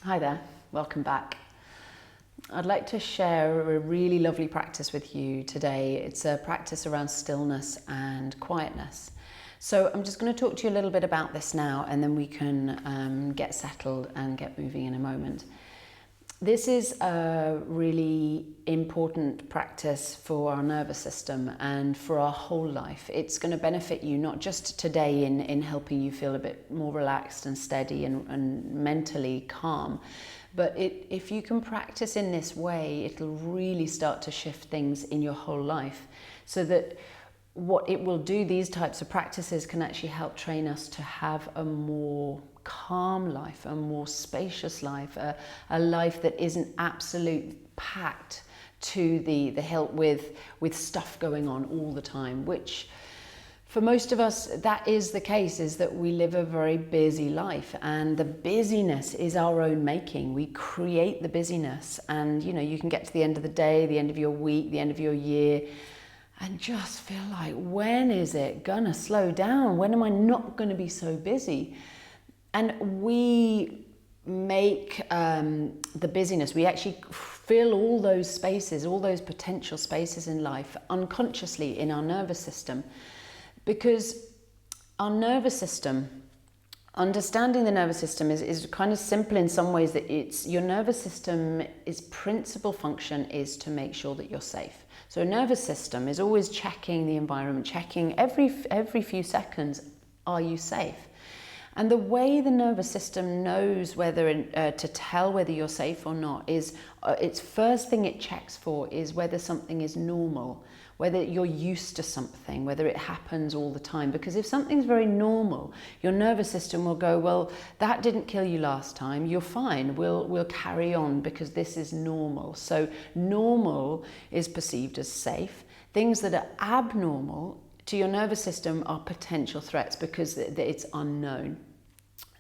Hi there, welcome back. I'd like to share a really lovely practice with you today. It's a practice around stillness and quietness. So I'm just going to talk to you a little bit about this now, and then we can get settled and get moving in a moment. This is a really important practice for our nervous system and for our whole life. It's going to benefit you not just today in helping you feel a bit more relaxed and steady and mentally calm, but if you can practice in this way, it'll really start to shift things in your whole life, so that what it will do, these types of practices can actually help train us to have a more calm life, a more spacious life, a life that isn't absolute packed to the hilt with stuff going on all the time, which for most of us, that is the case, is that we live a very busy life, and the busyness is our own making. We create the busyness, and you can get to the end of the day, the end of your week, the end of your year, and just feel like, when is it gonna slow down? When am I not gonna be so busy? And we make the busyness, we actually fill all those spaces, all those potential spaces in life unconsciously in our nervous system. Because our nervous system, understanding the nervous system is kind of simple in some ways, that your nervous system, its principal function is to make sure that you're safe. So a nervous system is always checking the environment, checking every few seconds, are you safe? And the way the nervous system knows whether to tell whether you're safe or not is, its first thing it checks for is whether something is normal, whether you're used to something, whether it happens all the time. Because if something's very normal, your nervous system will go, well, that didn't kill you last time, you're fine, we'll carry on because this is normal. So normal is perceived as safe. Things that are abnormal to your nervous system are potential threats because it's unknown.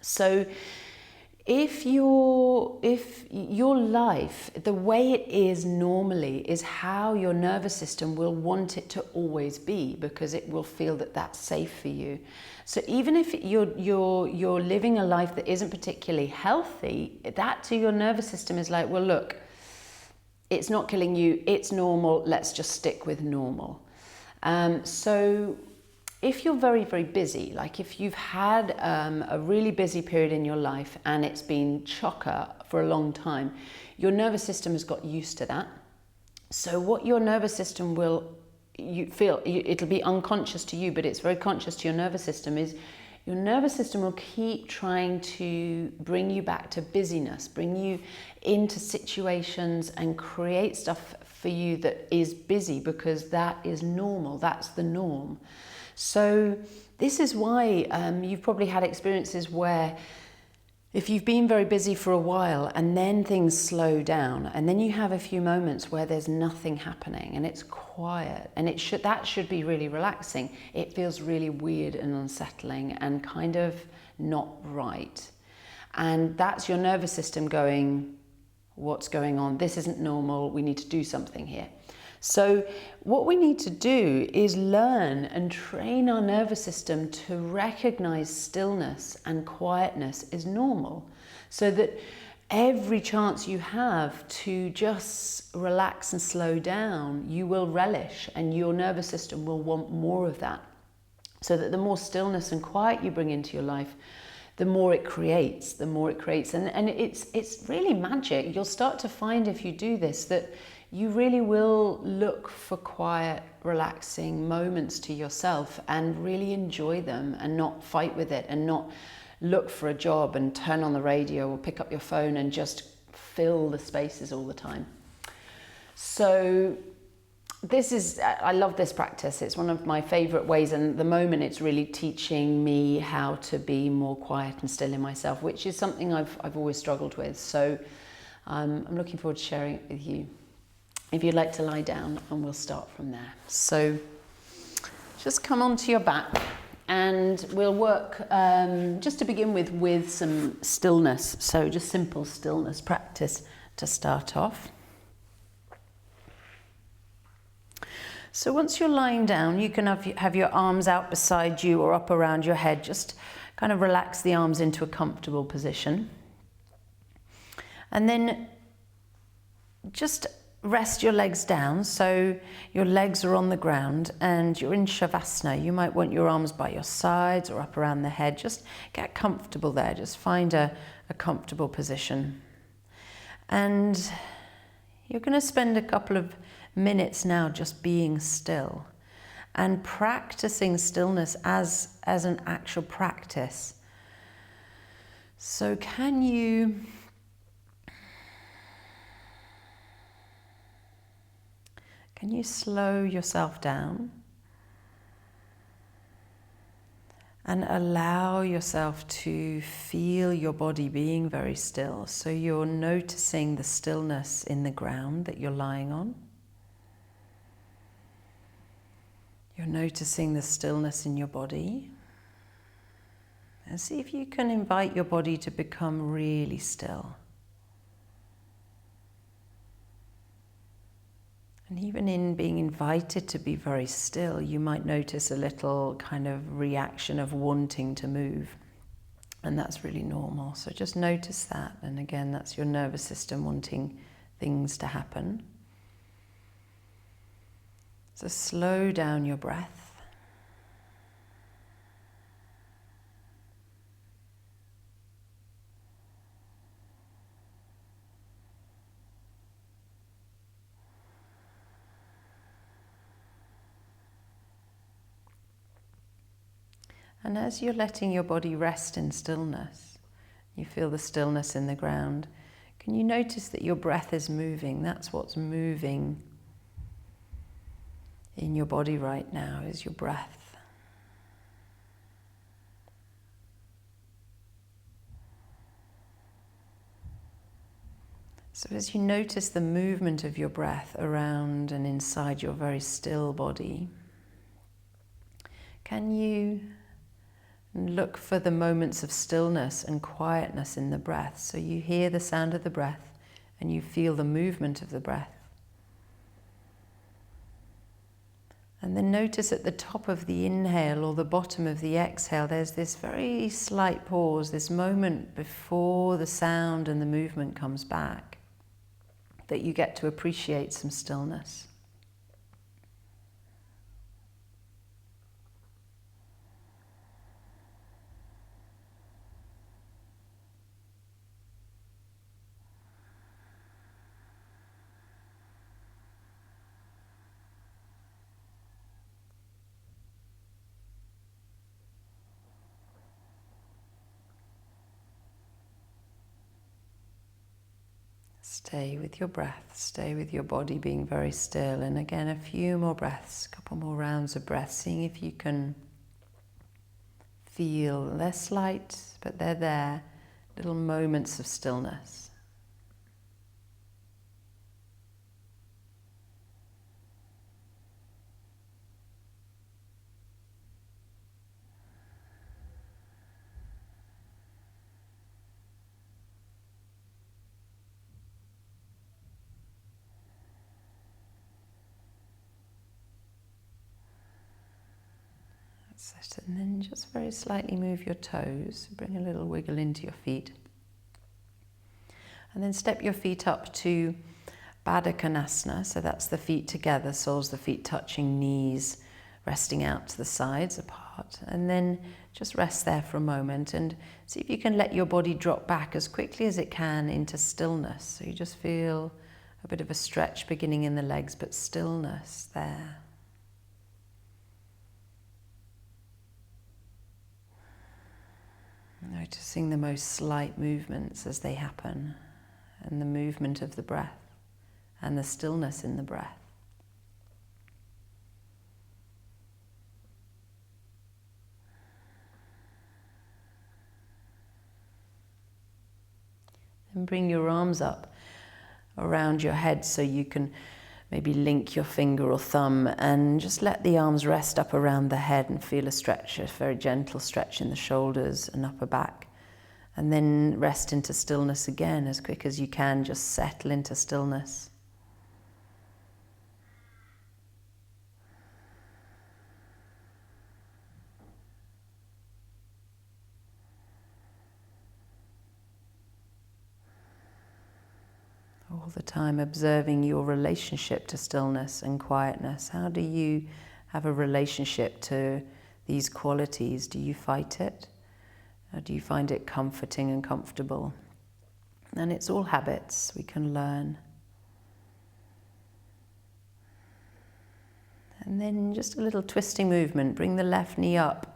So if your life, the way it is normally, is how your nervous system will want it to always be, because it will feel that that's safe for you. So even if you're living a life that isn't particularly healthy, that to your nervous system is like, well, look, it's not killing you, it's normal, let's just stick with normal. So if you're very, very busy, like if you've had a really busy period in your life and it's been chocker for a long time, your nervous system has got used to that. So what your nervous system it'll be unconscious to you, but it's very conscious to your nervous system, is your nervous system will keep trying to bring you back to busyness, bring you into situations and create stuff for you that is busy, because that is normal, that's the norm. So this is why you've probably had experiences where if you've been very busy for a while and then things slow down, and then you have a few moments where there's nothing happening and it's quiet, and that should be really relaxing, it feels really weird and unsettling and kind of not right. And that's your nervous system going, what's going on? This isn't normal, we need to do something here. So what we need to do is learn and train our nervous system to recognize stillness and quietness as normal, so that every chance you have to just relax and slow down, you will relish, and your nervous system will want more of that. So that the more stillness and quiet you bring into your life, the more it creates, and it's really magic. You'll start to find, if you do this, that you really will look for quiet, relaxing moments to yourself and really enjoy them, and not fight with it, and not look for a job and turn on the radio or pick up your phone and just fill the spaces all the time. So I love this practice. It's one of my favorite ways, and at the moment it's really teaching me how to be more quiet and still in myself, which is something I've always struggled with. So I'm looking forward to sharing it with you. If you'd like to lie down, and we'll start from there. So just come onto your back, and we'll work just to begin with some stillness. So just simple stillness practice to start off. So once you're lying down, you can have your arms out beside you or up around your head. Just kind of relax the arms into a comfortable position. And then just rest your legs down, so your legs are on the ground and you're in Shavasana. You might want your arms by your sides or up around the head. Just get comfortable there. Just find a comfortable position. And you're going to spend a couple of minutes now just being still and practicing stillness as an actual practice. So can you slow yourself down and allow yourself to feel your body being very still? So you're noticing the stillness in the ground that you're lying on. You're noticing the stillness in your body. And see if you can invite your body to become really still. And even in being invited to be very still, you might notice a little kind of reaction of wanting to move. And that's really normal. So just notice that. And again, that's your nervous system wanting things to happen. So slow down your breath. And as you're letting your body rest in stillness, you feel the stillness in the ground. Can you notice that your breath is moving? That's what's moving in your body right now, is your breath. So as you notice the movement of your breath around and inside your very still body, can you look for the moments of stillness and quietness in the breath? So you hear the sound of the breath and you feel the movement of the breath. And then notice at the top of the inhale or the bottom of the exhale, there's this very slight pause, this moment before the sound and the movement comes back, that you get to appreciate some stillness. Stay with your breath, stay with your body being very still. And again, a few more breaths, a couple more rounds of breath, seeing if you can feel, they're slight, but they're there, little moments of stillness. And then just very slightly move your toes, bring a little wiggle into your feet. And then step your feet up to Baddha Konasana, so that's the feet together, soles the feet touching, knees resting out to the sides apart. And then just rest there for a moment and see if you can let your body drop back as quickly as it can into stillness. So you just feel a bit of a stretch beginning in the legs, but stillness there. Noticing the most slight movements as they happen, and the movement of the breath, and the stillness in the breath. Then bring your arms up around your head so you can maybe link your finger or thumb and just let the arms rest up around the head and feel a stretch, a very gentle stretch in the shoulders and upper back. And then rest into stillness again as quick as you can, just settle into stillness. All the time observing your relationship to stillness and quietness. How do you have a relationship to these qualities? Do you fight it? Or do you find it comforting and comfortable? And it's all habits we can learn. And then just a little twisting movement. Bring the left knee up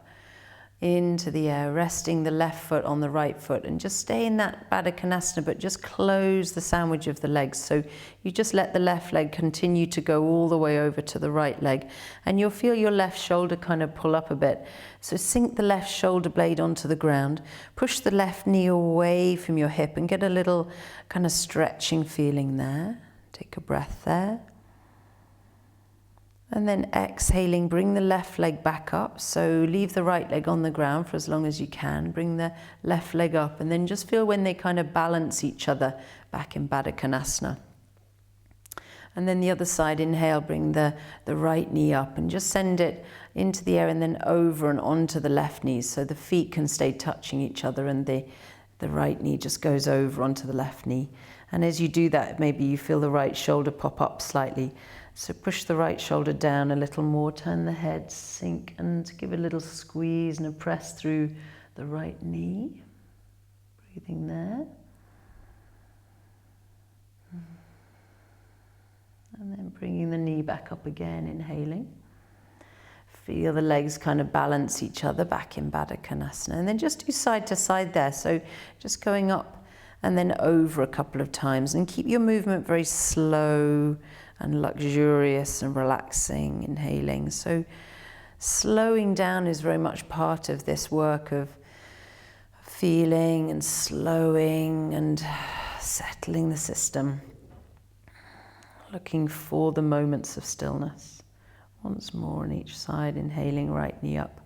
into the air, resting the left foot on the right foot, and just stay in that Baddha Konasana, but just close the sandwich of the legs. So you just let the left leg continue to go all the way over to the right leg, and you'll feel your left shoulder kind of pull up a bit. So sink the left shoulder blade onto the ground, push the left knee away from your hip and get a little kind of stretching feeling there. Take a breath there. And then exhaling, bring the left leg back up. So leave the right leg on the ground for as long as you can. Bring the left leg up and then just feel when they kind of balance each other back in Baddha Konasana. And then the other side, inhale, bring the right knee up and just send it into the air and then over and onto the left knee so the feet can stay touching each other and the right knee just goes over onto the left knee. And as you do that, maybe you feel the right shoulder pop up slightly. So push the right shoulder down a little more, turn the head, sink, and give a little squeeze and a press through the right knee. Breathing there. And then bringing the knee back up again, inhaling. Feel the legs kind of balance each other back in Baddha Konasana. And then just do side to side there. So just going up and then over a couple of times. And keep your movement very slow and luxurious and relaxing, inhaling. So slowing down is very much part of this work of feeling and slowing and settling the system. Looking for the moments of stillness. Once more on each side, inhaling, right knee up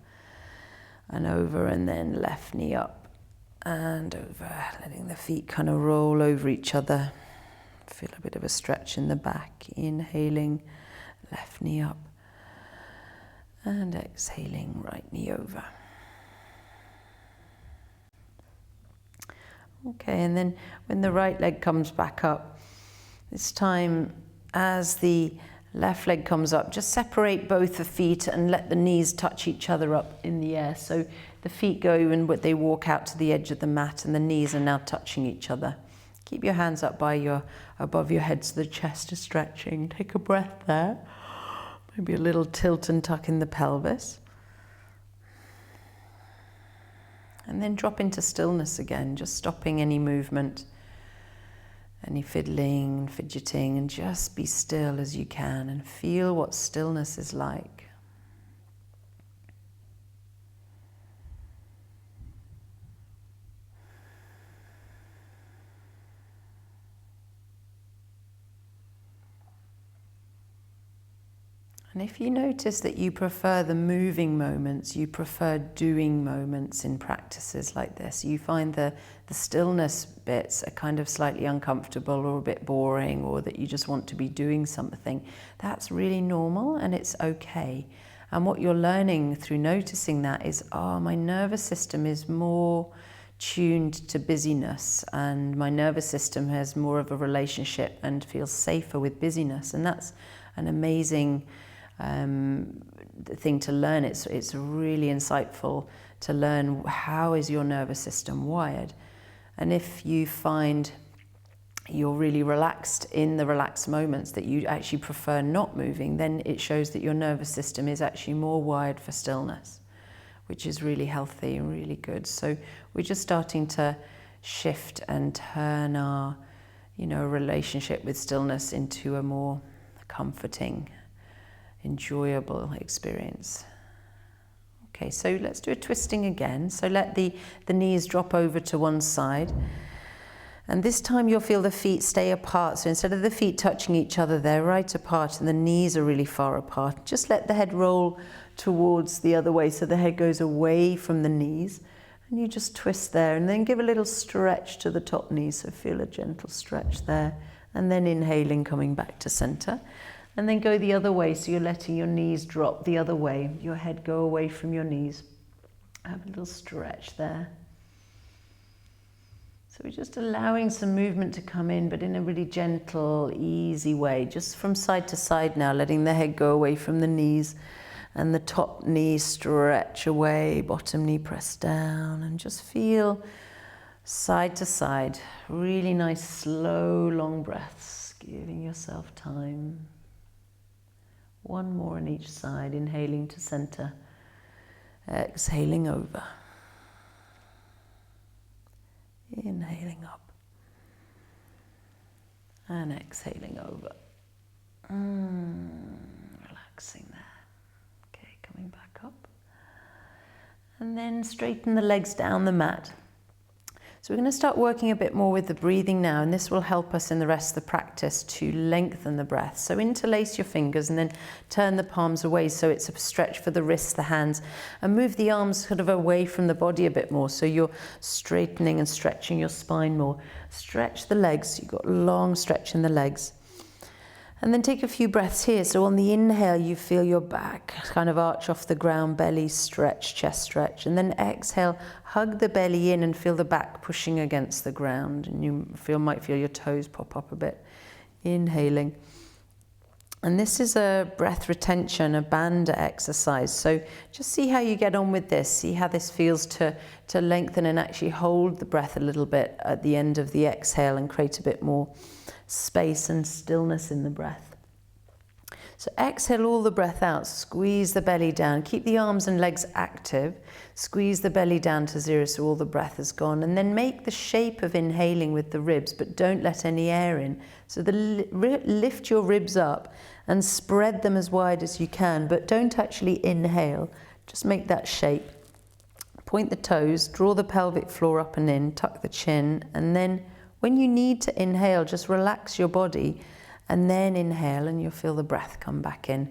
and over, and then left knee up and over, letting the feet kind of roll over each other. Feel a bit of a stretch in the back. Inhaling, left knee up, and exhaling, right knee over. Okay, and then when the right leg comes back up, this time as the left leg comes up, just separate both the feet and let the knees touch each other up in the air. So the feet go and they walk out to the edge of the mat and the knees are now touching each other. Keep your hands up above your head so the chest is stretching. Take a breath there. Maybe a little tilt and tuck in the pelvis. And then drop into stillness again, just stopping any movement, any fiddling, fidgeting, and just be still as you can and feel what stillness is like. And if you notice that you prefer the moving moments, you prefer doing moments in practices like this, you find the stillness bits are kind of slightly uncomfortable or a bit boring, or that you just want to be doing something, that's really normal and it's okay. And what you're learning through noticing that is, my nervous system is more tuned to busyness and my nervous system has more of a relationship and feels safer with busyness. And that's an amazing thing to learn. It's really insightful to learn how is your nervous system wired. And if you find you're really relaxed in the relaxed moments, that you actually prefer not moving, then it shows that your nervous system is actually more wired for stillness, which is really healthy and really good. So we're just starting to shift and turn our, relationship with stillness into a more comforting, enjoyable experience. Okay, so let's do a twisting again. So let the knees drop over to one side. And this time you'll feel the feet stay apart. So instead of the feet touching each other, they're right apart and the knees are really far apart. Just let the head roll towards the other way so the head goes away from the knees. And you just twist there and then give a little stretch to the top knee. So feel a gentle stretch there. And then inhaling, coming back to center. And then go the other way, so you're letting your knees drop the other way. Your head go away from your knees. Have a little stretch there. So we're just allowing some movement to come in, but in a really gentle, easy way, just from side to side now, letting the head go away from the knees and the top knee stretch away, bottom knee press down, and just feel side to side. Really nice, slow, long breaths, giving yourself time. One more on each side, inhaling to center, exhaling over. Inhaling up and exhaling over. Relaxing there. Okay, coming back up. And then straighten the legs down the mat. So we're going to start working a bit more with the breathing now, and this will help us in the rest of the practice to lengthen the breath. So interlace your fingers and then turn the palms away so it's a stretch for the wrists, the hands, and move the arms sort of away from the body a bit more so you're straightening and stretching your spine more. Stretch the legs, you've got a long stretch in the legs. And then take a few breaths here. So on the inhale, you feel your back kind of arch off the ground, belly stretch, chest stretch. And then exhale, hug the belly in and feel the back pushing against the ground. And you might feel your toes pop up a bit. Inhaling. And this is a breath retention, a band exercise. So just see how you get on with this. See how this feels to lengthen and actually hold the breath a little bit at the end of the exhale and create a bit more space and stillness in the breath. So exhale all the breath out, squeeze the belly down, keep the arms and legs active, squeeze the belly down to zero so all the breath is gone, and then make the shape of inhaling with the ribs, but don't let any air in. So lift your ribs up and spread them as wide as you can, but don't actually inhale, just make that shape. Point the toes, draw the pelvic floor up and in, tuck the chin, and then when you need to inhale, just relax your body and then inhale and you'll feel the breath come back in.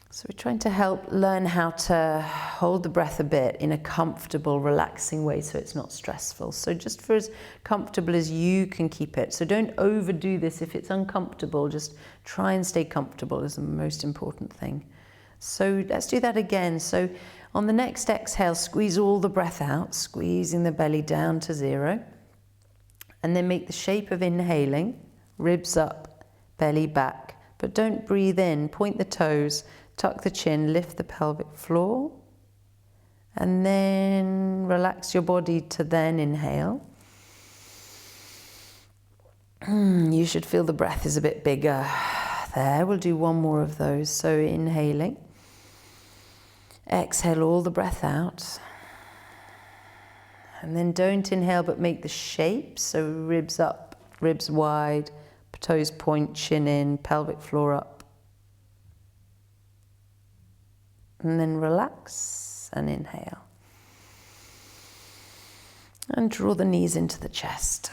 So we're trying to learn how to hold the breath a bit in a comfortable, relaxing way so it's not stressful. So just for as comfortable as you can keep it. So don't overdo this. If it's uncomfortable, just try and stay comfortable is the most important thing. So let's do that again. So on the next exhale, squeeze all the breath out, squeezing the belly down to zero. And then make the shape of inhaling, ribs up, belly back, but don't breathe in. Point the toes, tuck the chin, lift the pelvic floor, and then relax your body to then inhale. You should feel the breath is a bit bigger. There, we'll do one more of those. So inhaling, exhale all the breath out. And then don't inhale, but make the shape. So ribs up, ribs wide, toes point, chin in, pelvic floor up. And then relax and inhale. And draw the knees into the chest.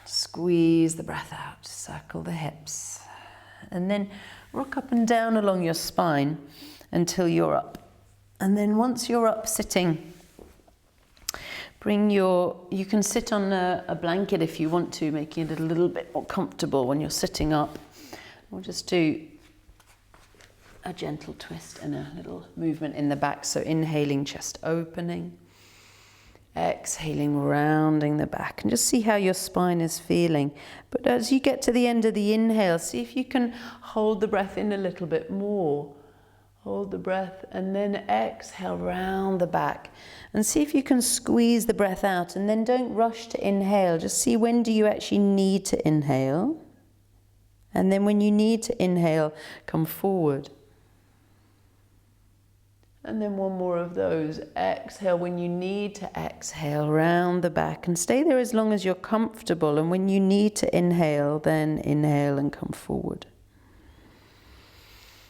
Squeeze the breath out, circle the hips. And then rock up and down along your spine until you're up. And then once you're up sitting, you can sit on a blanket if you want to, making it a little bit more comfortable when you're sitting up. We'll just do a gentle twist and a little movement in the back. So inhaling, chest opening. Exhaling, rounding the back. And just see how your spine is feeling. But as you get to the end of the inhale, see if you can hold the breath in a little bit more. Hold the breath and then exhale round the back and see if you can squeeze the breath out, and then don't rush to inhale. Just see when do you actually need to inhale, and then when you need to inhale, come forward. And then one more of those. Exhale when you need to exhale round the back and stay there as long as you're comfortable, and when you need to inhale, then inhale and come forward.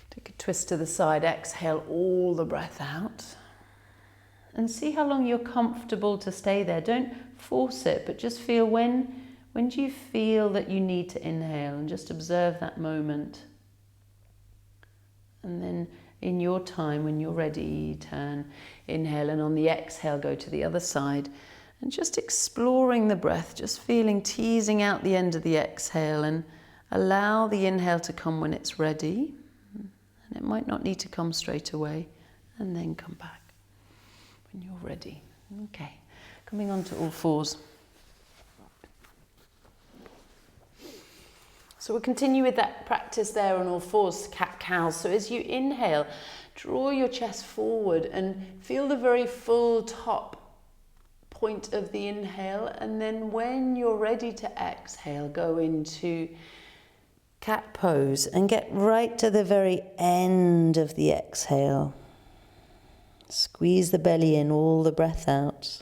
Take a twist to the side, exhale all the breath out. And see how long you're comfortable to stay there. Don't force it, but just feel when do you feel that you need to inhale, and just observe that moment. And then in your time, when you're ready, turn, inhale, and on the exhale, go to the other side. And just exploring the breath, just feeling, teasing out the end of the exhale, and allow the inhale to come when it's ready. And it might not need to come straight away, and then come back when you're ready. Okay, Coming onto all fours. So we'll continue with that practice there on all fours, cat-cows. So as you inhale, draw your chest forward and feel the very full top point of the inhale. And then when you're ready to exhale, go into cat pose and get right to the very end of the exhale. Squeeze the belly in, all the breath out.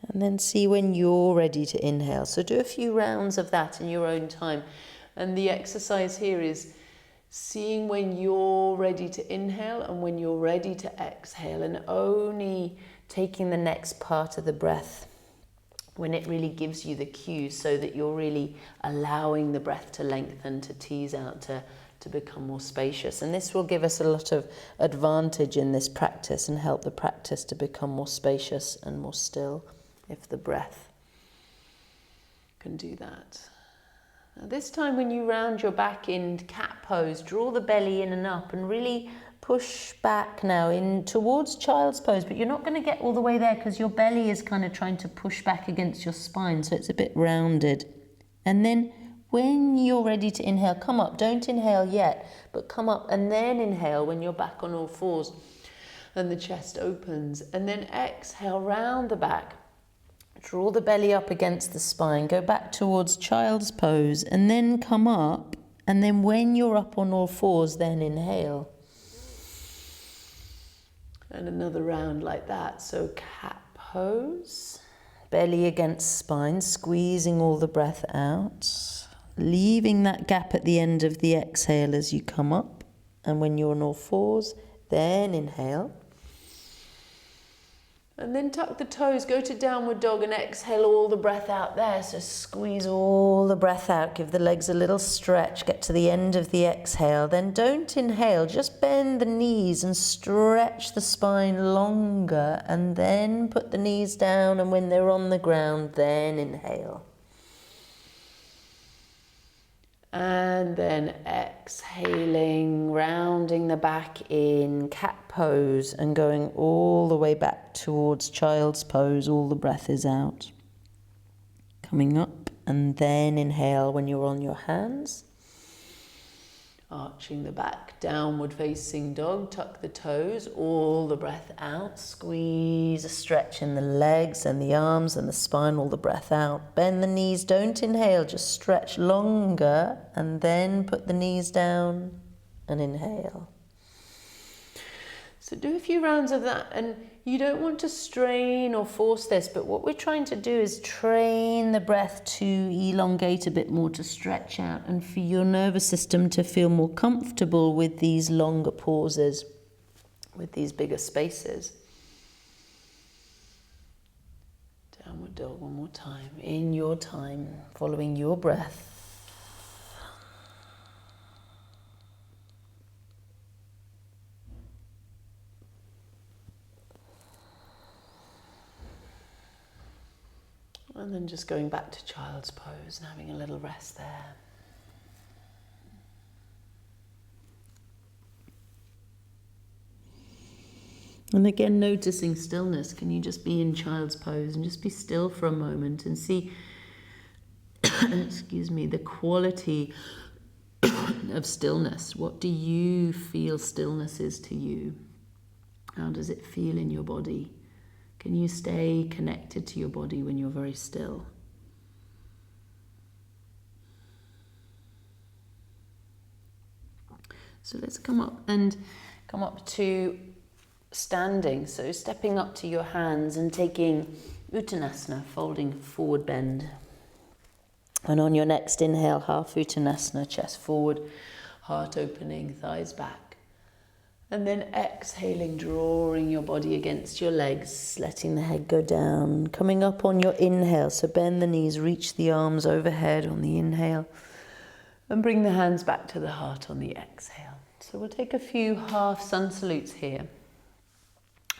And then see when you're ready to inhale. So do a few rounds of that in your own time. And the exercise here is seeing when you're ready to inhale and when you're ready to exhale, and only taking the next part of the breath when it really gives you the cues, so that you're really allowing the breath to lengthen, to tease out, to become more spacious. And this will give us a lot of advantage in this practice and help the practice to become more spacious and more still, if the breath can do that. Now this time when you round your back in cat pose, draw the belly in and up and really push back now in towards child's pose, but you're not going to get all the way there because your belly is kind of trying to push back against your spine, so it's a bit rounded. And then when you're ready to inhale, come up. Don't inhale yet, but come up and then inhale when you're back on all fours and the chest opens. And then exhale, round the back. Draw the belly up against the spine. Go back towards child's pose and then come up. And then when you're up on all fours, then inhale. And another round like that. So cat pose. Belly against spine, squeezing all the breath out. Leaving that gap at the end of the exhale as you come up. And when you're on all fours, then inhale. And then tuck the toes, go to downward dog and exhale all the breath out there. So squeeze all the breath out, give the legs a little stretch, get to the end of the exhale. Then don't inhale, just bend the knees and stretch the spine longer, and then put the knees down, and when they're on the ground, then inhale. And then exhaling, rounding the back in cat pose and going all the way back towards child's pose. All the breath is out. Coming up and then inhale when you're on your hands. Arching the back, downward facing dog, tuck the toes, all the breath out. Squeeze a stretch in the legs and the arms and the spine, all the breath out. Bend the knees, don't inhale, just stretch longer and then put the knees down and inhale. So do a few rounds of that, and you don't want to strain or force this, but what we're trying to do is train the breath to elongate a bit more, to stretch out, and for your nervous system to feel more comfortable with these longer pauses, with these bigger spaces. Downward dog one more time, in your time, following your breath. And then just going back to child's pose and having a little rest there. And again, noticing stillness. Can you just be in child's pose and just be still for a moment and see, excuse me, the quality of stillness. What do you feel stillness is to you? How does it feel in your body? Can you stay connected to your body when you're very still? So let's come up to standing. So stepping up to your hands and taking Uttanasana, folding forward bend. And on your next inhale, half Uttanasana, chest forward, heart opening, thighs back. And then exhaling, drawing your body against your legs, letting the head go down. Coming up on your inhale, so bend the knees, reach the arms overhead on the inhale. And bring the hands back to the heart on the exhale. So we'll take a few half sun salutes here.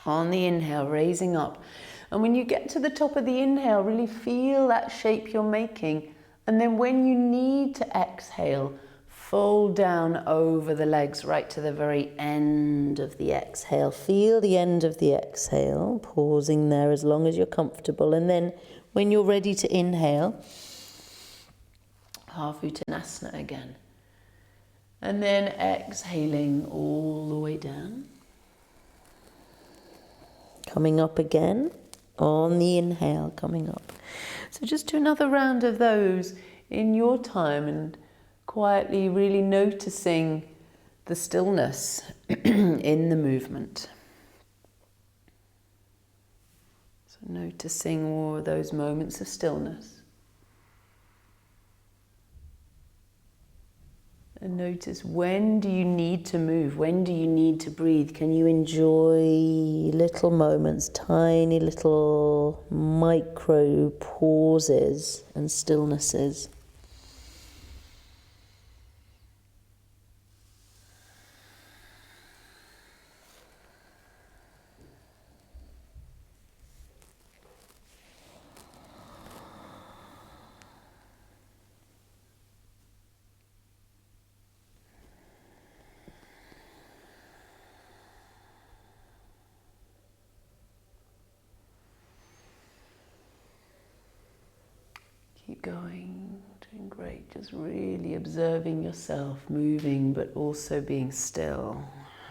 On the inhale, raising up. And when you get to the top of the inhale, really feel that shape you're making. And then when you need to exhale, Fold down over the legs right to the very end of the exhale. Feel the end of the exhale, pausing there as long as you're comfortable. And then when you're ready to inhale, half Uttanasana again. And then exhaling all the way down. Coming up again on the inhale, coming up. So just do another round of those in your time and quietly really noticing the stillness in the movement. So noticing all those moments of stillness. And notice, when do you need to move? When do you need to breathe? Can you enjoy little moments, tiny little micro pauses and stillnesses? Keep going, doing great. Just really observing yourself moving, but also being still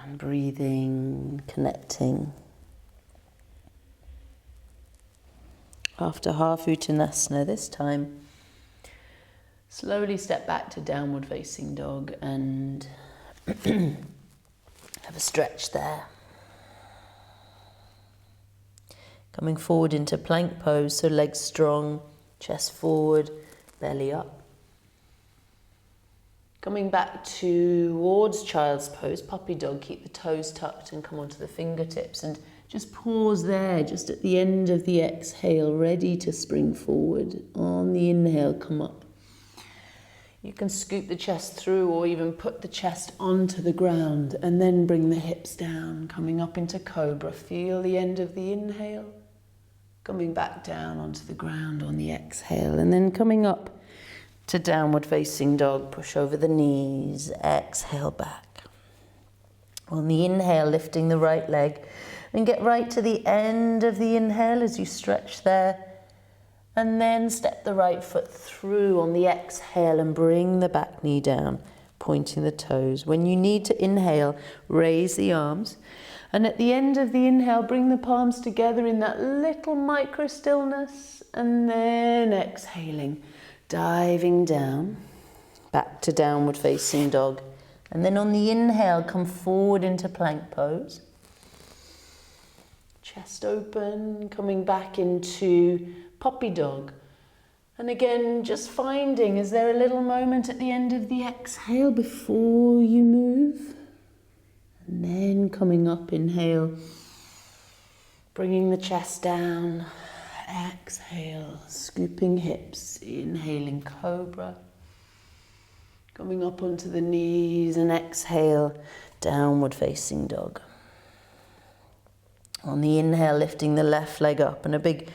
and breathing, connecting. After half Uttanasana, this time, slowly step back to downward facing dog and have a stretch there. Coming forward into plank pose, so legs strong, chest forward, belly up. Coming back towards child's pose, puppy dog, keep the toes tucked and come onto the fingertips and just pause there, just at the end of the exhale, ready to spring forward. On the inhale, come up. You can scoop the chest through or even put the chest onto the ground and then bring the hips down, coming up into cobra. Feel the end of the inhale. Coming back down onto the ground on the exhale, and then coming up to downward facing dog. Push over the knees, exhale back. On the inhale, lifting the right leg, and get right to the end of the inhale as you stretch there. And then step the right foot through on the exhale and bring the back knee down, pointing the toes. When you need to inhale, raise the arms. And at the end of the inhale, bring the palms together in that little micro stillness. And then exhaling, diving down, back to downward facing dog. And then on the inhale, come forward into plank pose. Chest open, coming back into puppy dog. And again, just finding, is there a little moment at the end of the exhale before you move? And then coming up, inhale, bringing the chest down, exhale, scooping hips, inhaling cobra, coming up onto the knees and exhale, downward facing dog. On the inhale, lifting the left leg up and a big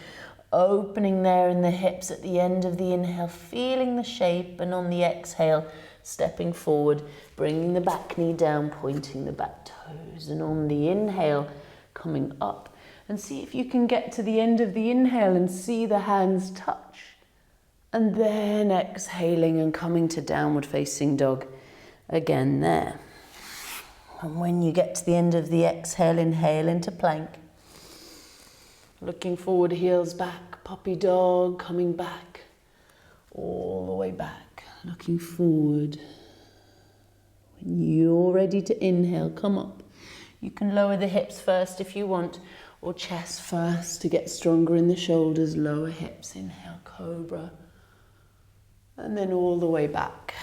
opening there in the hips at the end of the inhale, feeling the shape, and on the exhale, stepping forward, bringing the back knee down, pointing the back toes, and on the inhale, coming up. And see if you can get to the end of the inhale and see the hands touch. And then exhaling and coming to downward facing dog again there. And when you get to the end of the exhale, inhale into plank. Looking forward, heels back, puppy dog, coming back, all the way back. Looking forward. When you're ready to inhale, come up. You can lower the hips first if you want, or chest first to get stronger in the shoulders. Lower hips, inhale, cobra. And then all the way back,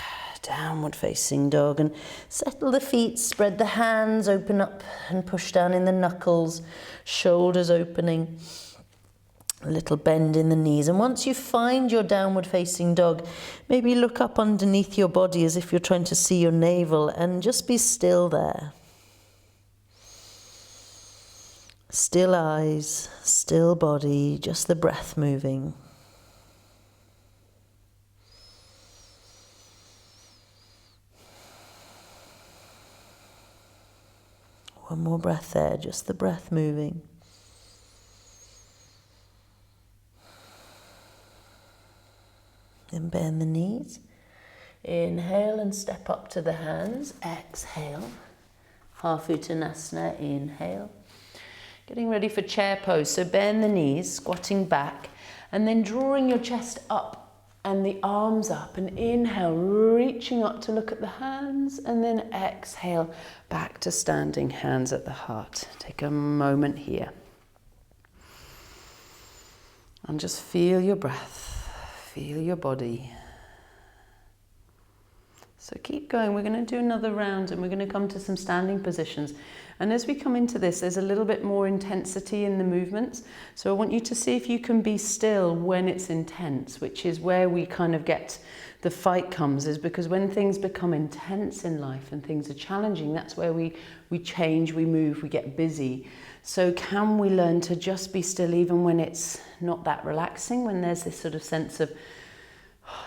downward facing dog. And settle the feet, spread the hands, open up and push down in the knuckles, shoulders opening. A little bend in the knees. And once you find your downward facing dog, maybe look up underneath your body as if you're trying to see your navel, and just be still there. Still eyes, still body, just the breath moving. One more breath there, just the breath moving. Then bend the knees. Inhale and step up to the hands. Exhale. Half Uttanasana, inhale. Getting ready for chair pose. So bend the knees, squatting back, and then drawing your chest up and the arms up. And inhale, reaching up to look at the hands, and then exhale, back to standing, hands at the heart. Take a moment here. And just feel your breath, feel your body. So keep going. We're going to do another round and we're going to come to some standing positions. And as we come into this, there's a little bit more intensity in the movements. So I want you to see if you can be still when it's intense, which is where we kind of get the fight comes, is because when things become intense in life and things are challenging, that's where we change, we move, we get busy. So can we learn to just be still even when it's not that relaxing, when there's this sort of sense of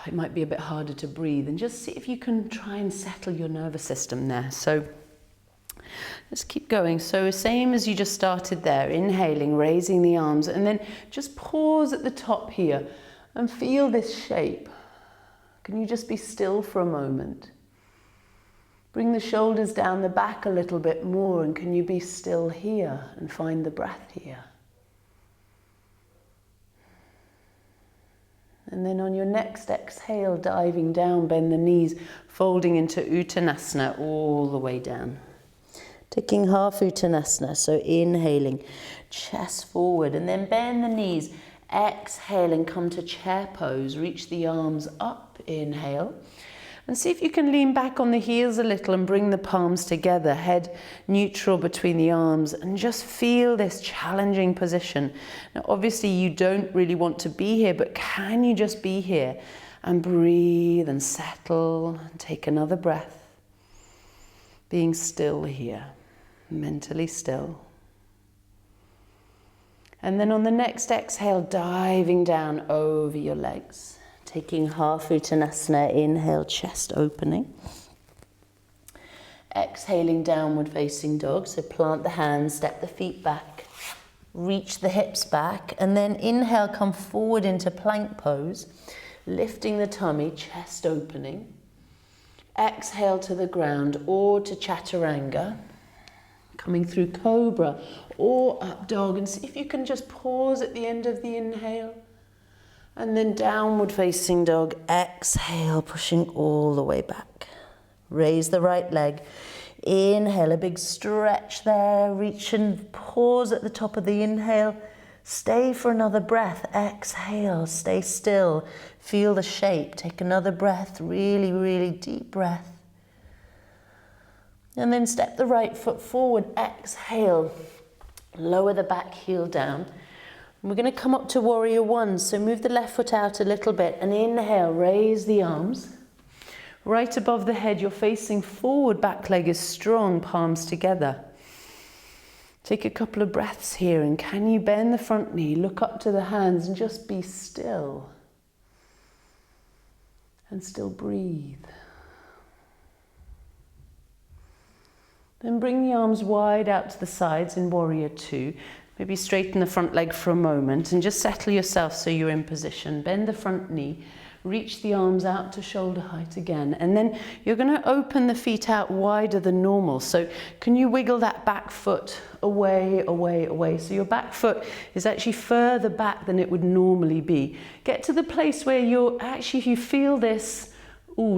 it might be a bit harder to breathe, and just see if you can try and settle your nervous system there. So let's keep going. So same as you just started there, inhaling, raising the arms, and then just pause at the top here and feel this shape. Can you just be still for a moment? Bring the shoulders down the back a little bit more, and can you be still here and find the breath here? And then on your next exhale, diving down, bend the knees, folding into Uttanasana all the way down. Taking half Uttanasana, so inhaling, chest forward, and then bend the knees. Exhale and come to chair pose. Reach the arms up, inhale. And see if you can lean back on the heels a little and bring the palms together, head neutral between the arms, and just feel this challenging position. Now, obviously you don't really want to be here, but can you just be here and breathe and settle and take another breath, being still here, mentally still. And then on the next exhale, diving down over your legs. Taking half Uttanasana, inhale, chest opening. Exhaling, downward facing dog. So plant the hands, step the feet back, reach the hips back, and then inhale, come forward into plank pose, lifting the tummy, chest opening. Exhale to the ground or to chaturanga, coming through cobra or up dog, and see if you can just pause at the end of the inhale. And then downward facing dog, exhale, pushing all the way back. Raise the right leg. Inhale, a big stretch there. Reach and pause at the top of the inhale. Stay for another breath. Exhale, stay still. Feel the shape. Take another breath, really, really deep breath. And then step the right foot forward. Exhale, lower the back heel down. We're going to come up to warrior one, so move the left foot out a little bit and inhale, raise the arms. Right above the head, you're facing forward, back leg is strong, palms together. Take a couple of breaths here, and can you bend the front knee, look up to the hands and just be still. And still breathe. Then bring the arms wide out to the sides in warrior two. Maybe straighten the front leg for a moment and just settle yourself so you're in position. Bend the front knee, reach the arms out to shoulder height again. And then you're going to open the feet out wider than normal. So can you wiggle that back foot away, away, away? So your back foot is actually further back than it would normally be. Get to the place where you're actually, if you feel this,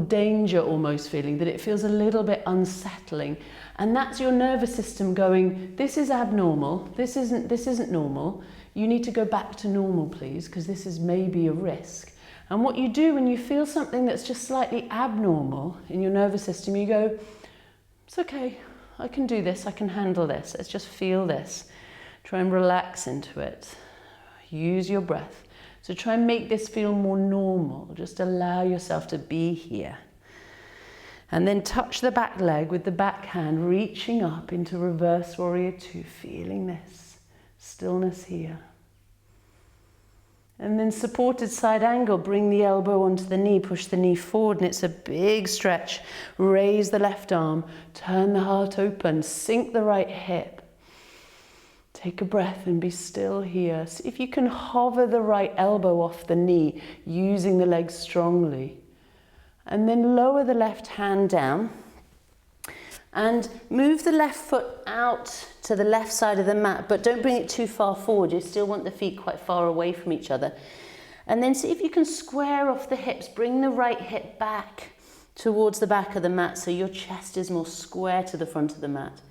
danger almost feeling, that it feels a little bit unsettling. And that's your nervous system going, this is abnormal, this isn't normal. You need to go back to normal, please, because this is maybe a risk. And what you do when you feel something that's just slightly abnormal in your nervous system, you go, it's okay, I can do this, I can handle this, let's just feel this. Try and relax into it. Use your breath. So try and make this feel more normal. Just allow yourself to be here. And then touch the back leg with the back hand, reaching up into reverse warrior two, feeling this stillness here. And then supported side angle, bring the elbow onto the knee, push the knee forward, and it's a big stretch. Raise the left arm, turn the heart open, sink the right hip. Take a breath and be still here. See if you can hover the right elbow off the knee, using the legs strongly. And then lower the left hand down and move the left foot out to the left side of the mat, but don't bring it too far forward. You still want the feet quite far away from each other. And then see if you can square off the hips. Bring the right hip back towards the back of the mat so your chest is more square to the front of the mat.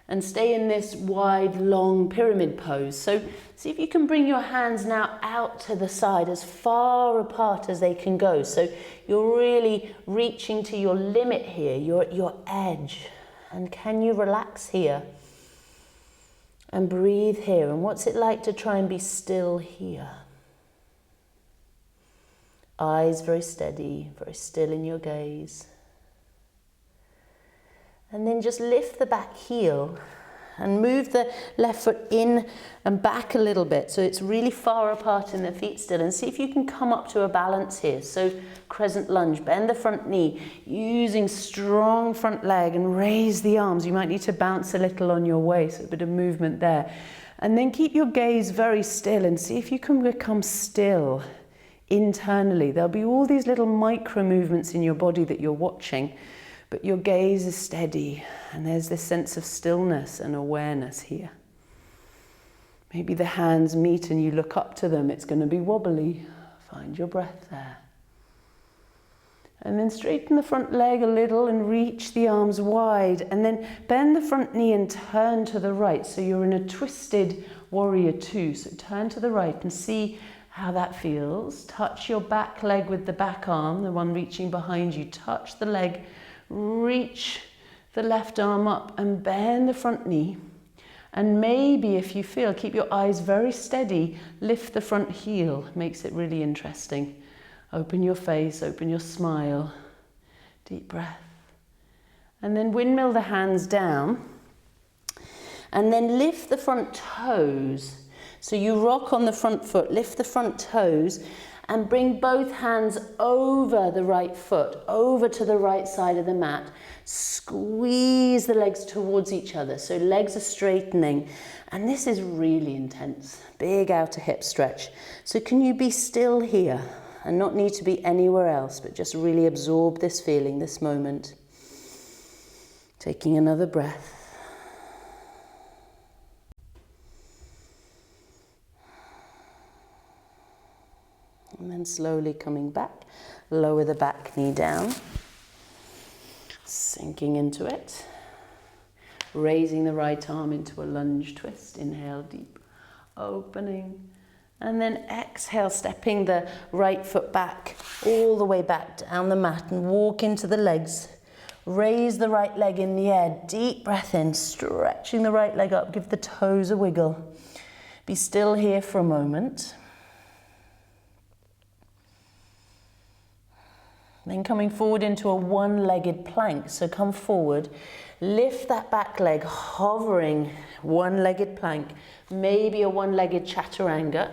And stay in this wide, long pyramid pose. So see if you can bring your hands now out to the side as far apart as they can go. So you're really reaching to your limit here, your edge. And can you relax here? And breathe here. And what's it like to try and be still here? Eyes very steady, very still in your gaze. And then just lift the back heel and move the left foot in and back a little bit so it's really far apart in the feet still. And see if you can come up to a balance here. So crescent lunge, bend the front knee, using strong front leg and raise the arms. You might need to bounce a little on your way, so a bit of movement there. And then keep your gaze very still and see if you can become still internally. There'll be all these little micro movements in your body that you're watching. But your gaze is steady and there's this sense of stillness and awareness here. Maybe the hands meet and you look up to them. It's going to be wobbly. Find your breath there. And then straighten the front leg a little and reach the arms wide. And then bend the front knee and turn to the right. So you're in a twisted warrior two. So turn to the right and see how that feels. Touch your back leg with the back arm, the one reaching behind you. Touch the leg. Reach the left arm up and bend the front knee. And maybe if you feel, keep your eyes very steady, lift the front heel. Makes it really interesting. Open your face, open your smile. Deep breath. And then windmill the hands down. And then lift the front toes. So you rock on the front foot, lift the front toes. And bring both hands over the right foot, over to the right side of the mat. Squeeze the legs towards each other, so legs are straightening. And this is really intense, big outer hip stretch. So can you be still here and not need to be anywhere else, but just really absorb this feeling, this moment. Taking another breath. And then slowly coming back, lower the back knee down, sinking into it, raising the right arm into a lunge twist, inhale deep, opening, and then exhale, stepping the right foot back, all the way back down the mat and walk into the legs. Raise the right leg in the air, deep breath in, stretching the right leg up, give the toes a wiggle. Be still here for a moment. Then coming forward into a one-legged plank. So come forward, lift that back leg, hovering, one-legged plank. Maybe a one-legged chaturanga,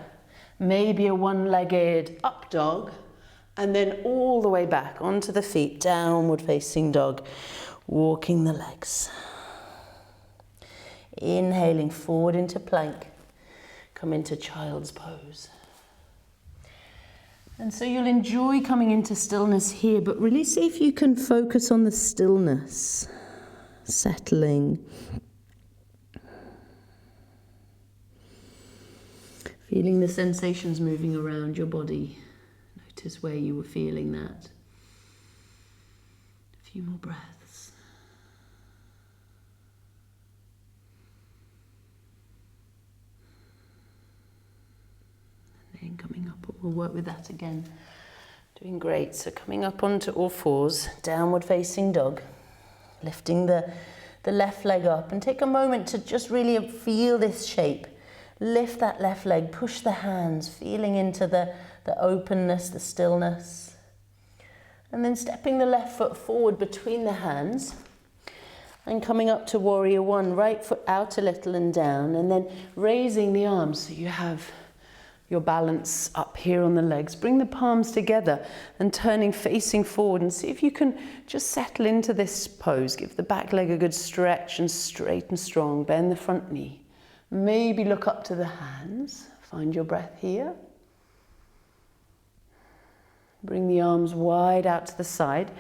maybe a one-legged up dog, and then all the way back onto the feet, downward facing dog, walking the legs. Inhaling forward into plank, come into child's pose. And so you'll enjoy coming into stillness here, but really see if you can focus on the stillness, settling. Feeling the sensations moving around your body. Notice where you were feeling that. A few more breaths. And then coming up, we'll work with that again. Doing great. So coming up onto all fours, downward facing dog. Lifting the left leg up and take a moment to just really feel this shape. Lift that left leg, push the hands, feeling into the openness, the stillness. And then stepping the left foot forward between the hands and coming up to warrior one, right foot out a little and down, and then raising the arms so you have your balance up here on the legs. Bring the palms together and turning facing forward, and see if you can just settle into this pose. Give the back leg a good stretch and straight and strong. Bend the front knee. Maybe look up to the hands. Find your breath here. Bring the arms wide out to the side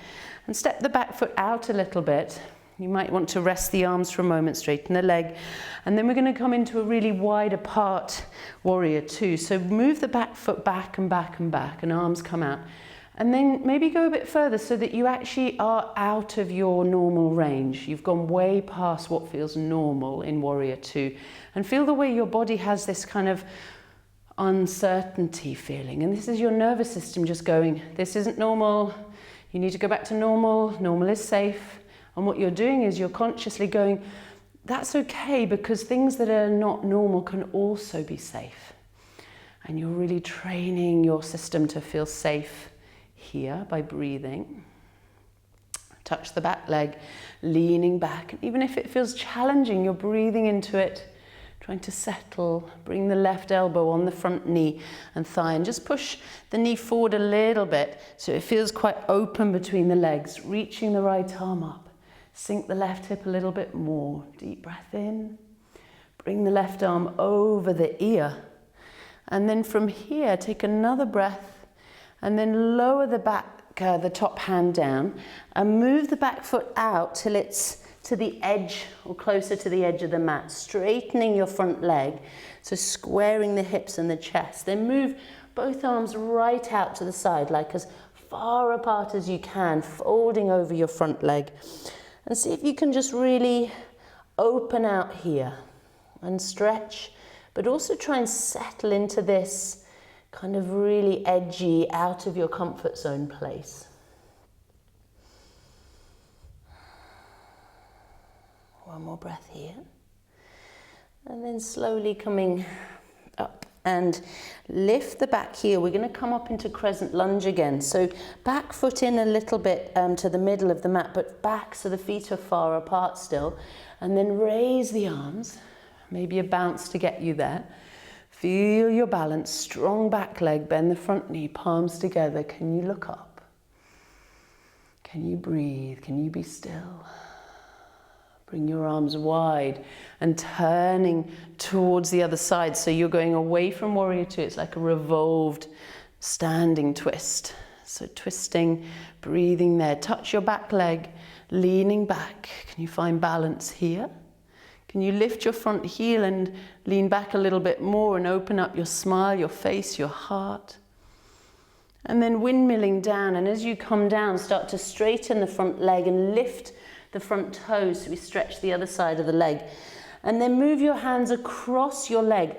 and step the back foot out a little bit. You might want to rest the arms for a moment, straighten the leg, and then we're going to come into a really wide apart warrior two. So move the back foot back and back and back, and arms come out. And then maybe go a bit further so that you actually are out of your normal range. You've gone way past what feels normal in warrior two. And feel the way your body has this kind of uncertainty feeling. And this is your nervous system just going, this isn't normal. You need to go back to normal. Normal is safe. And what you're doing is you're consciously going, that's okay, because things that are not normal can also be safe. And you're really training your system to feel safe here by breathing. Touch the back leg, leaning back. And even if it feels challenging, you're breathing into it, trying to settle. Bring the left elbow on the front knee and thigh, and just push the knee forward a little bit so it feels quite open between the legs. Reaching the right arm up. Sink the left hip a little bit more. Deep breath in. Bring the left arm over the ear. And then from here, take another breath and then lower the back, the top hand down, and move the back foot out till it's to the edge or closer to the edge of the mat, straightening your front leg, so squaring the hips and the chest. Then move both arms right out to the side, like as far apart as you can, folding over your front leg. And see if you can just really open out here and stretch, but also try and settle into this kind of really edgy, out of your comfort zone place. One more breath here. And then slowly coming up and lift the back heel. We're going to come up into Crescent Lunge again. So back foot in a little bit to the middle of the mat, but back so the feet are far apart still. And then raise the arms, maybe a bounce to get you there. Feel your balance, strong back leg, bend the front knee, palms together. Can you look up? Can you breathe? Can you be still? Bring your arms wide and turning towards the other side. So you're going away from warrior two. It's like a revolved standing twist. So twisting, breathing there. Touch your back leg, leaning back. Can you find balance here? Can you lift your front heel and lean back a little bit more and open up your smile, your face, your heart? And then windmilling down. And as you come down, start to straighten the front leg and lift the front toes, so we stretch the other side of the leg. And then move your hands across your leg,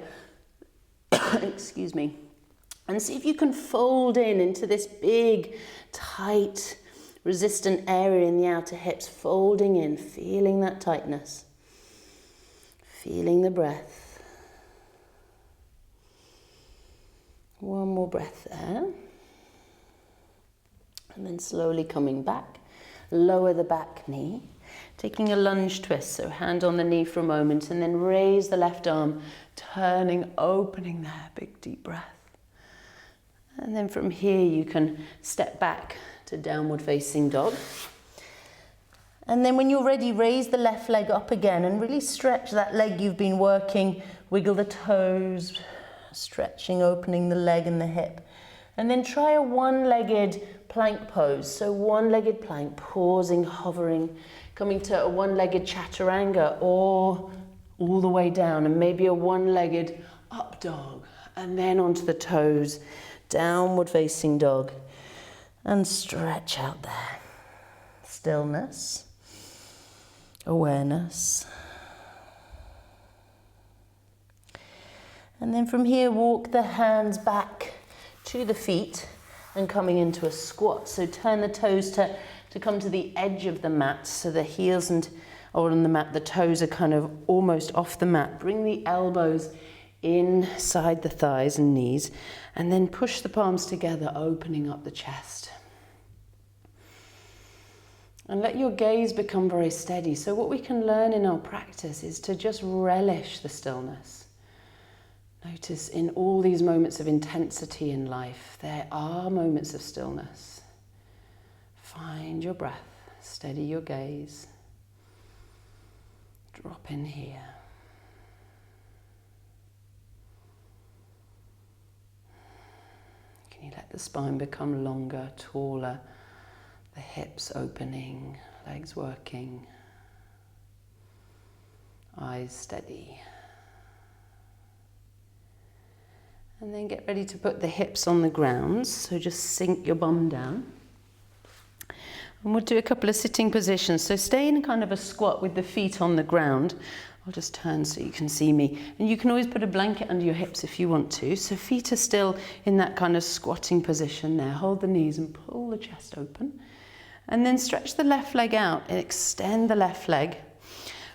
excuse me, and see if you can fold in into this big, tight, resistant area in the outer hips, folding in, feeling that tightness, feeling the breath. One more breath there. And then slowly coming back. Lower the back knee, taking a lunge twist, so hand on the knee for a moment, and then raise the left arm, turning, opening there, big deep breath. And then from here you can step back to downward facing dog. And then when you're ready, raise the left leg up again and really stretch that leg you've been working, wiggle the toes, stretching, opening the leg and the hip. And then try a one-legged plank pose. So one-legged plank, pausing, hovering, coming to a one-legged chaturanga or all the way down, and maybe a one-legged up dog, and then onto the toes, downward facing dog, and stretch out there. Stillness, awareness. And then from here, walk the hands back to the feet and coming into a squat. So turn the toes to come to the edge of the mat, so the heels or on the mat, the toes are kind of almost off the mat. Bring the elbows inside the thighs and knees, and then push the palms together, opening up the chest. And let your gaze become very steady. So what we can learn in our practice is to just relish the stillness. Notice in all these moments of intensity in life, there are moments of stillness. Find your breath, steady your gaze, drop in here. Can you let the spine become longer, taller, the hips opening, legs working, eyes steady. And then get ready to put the hips on the ground, so just sink your bum down. And we'll do a couple of sitting positions. So stay in kind of a squat with the feet on the ground. I'll just turn so you can see me. And you can always put a blanket under your hips if you want to. So feet are still in that kind of squatting position there. Hold the knees and pull the chest open. And then stretch the left leg out and extend the left leg.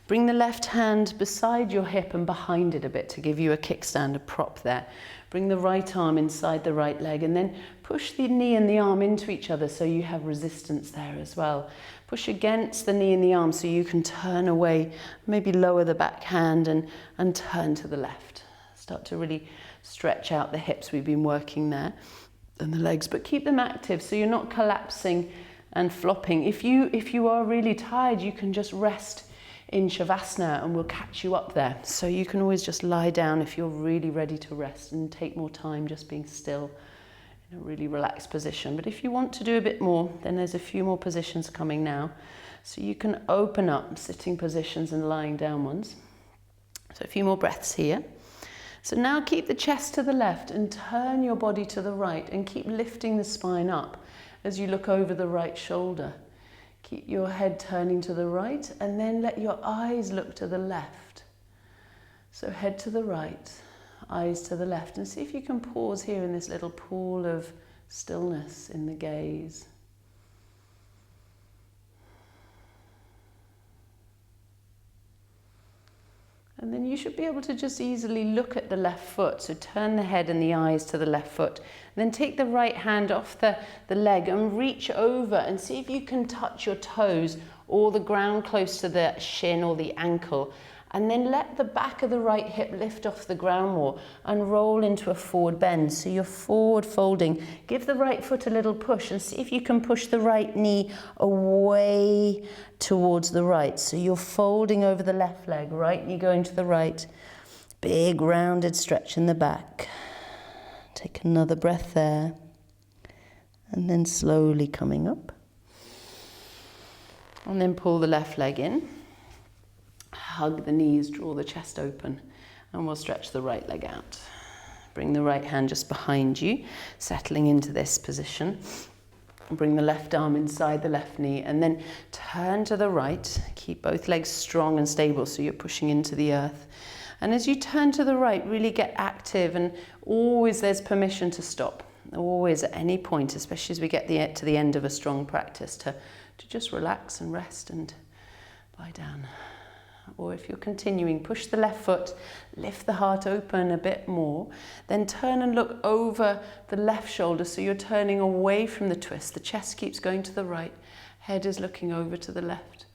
Bring the left hand beside your hip and behind it a bit to give you a kickstand, a prop there. Bring the right arm inside the right leg and then push the knee and the arm into each other so you have resistance there as well. Push against the knee and the arm so you can turn away, maybe lower the back hand and turn to the left. Start to really stretch out the hips. We've been working there and the legs, but keep them active so you're not collapsing and flopping. If you are really tired, you can just rest in Shavasana and we'll catch you up there. So you can always just lie down if you're really ready to rest and take more time just being still in a really relaxed position. But if you want to do a bit more, then there's a few more positions coming now. So you can open up sitting positions and lying down ones. So a few more breaths here. So now keep the chest to the left and turn your body to the right and keep lifting the spine up as you look over the right shoulder. Keep your head turning to the right and then let your eyes look to the left. So head to the right, eyes to the left, and see if you can pause here in this little pool of stillness in the gaze. And then you should be able to just easily look at the left foot. So turn the head and the eyes to the left foot. And then take the right hand off the leg and reach over and see if you can touch your toes or the ground close to the shin or the ankle. And then let the back of the right hip lift off the ground more and roll into a forward bend. So you're forward folding. Give the right foot a little push and see if you can push the right knee away towards the right. So you're folding over the left leg, right knee going to the right. Big rounded stretch in the back. Take another breath there. And then slowly coming up. And then pull the left leg in. Hug the knees, draw the chest open, and we'll stretch the right leg out. Bring the right hand just behind you, settling into this position. Bring the left arm inside the left knee, and then turn to the right. Keep both legs strong and stable so you're pushing into the earth. And as you turn to the right, really get active, and always there's permission to stop. Always at any point, especially as we get to the end of a strong practice, to just relax and rest and lie down. Or if you're continuing, push the left foot, lift the heart open a bit more, then turn and look over the left shoulder so you're turning away from the twist. The chest keeps going to the right, head is looking over to the left.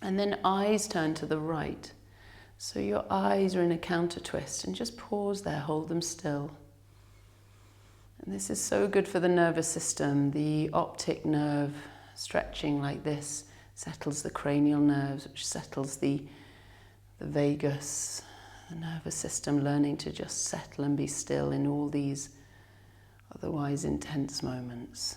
And then eyes turn to the right. So your eyes are in a counter twist and just pause there, hold them still. And this is so good for the nervous system, the optic nerve stretching like this. Settles the cranial nerves, which settles the vagus, the nervous system, learning to just settle and be still in all these otherwise intense moments.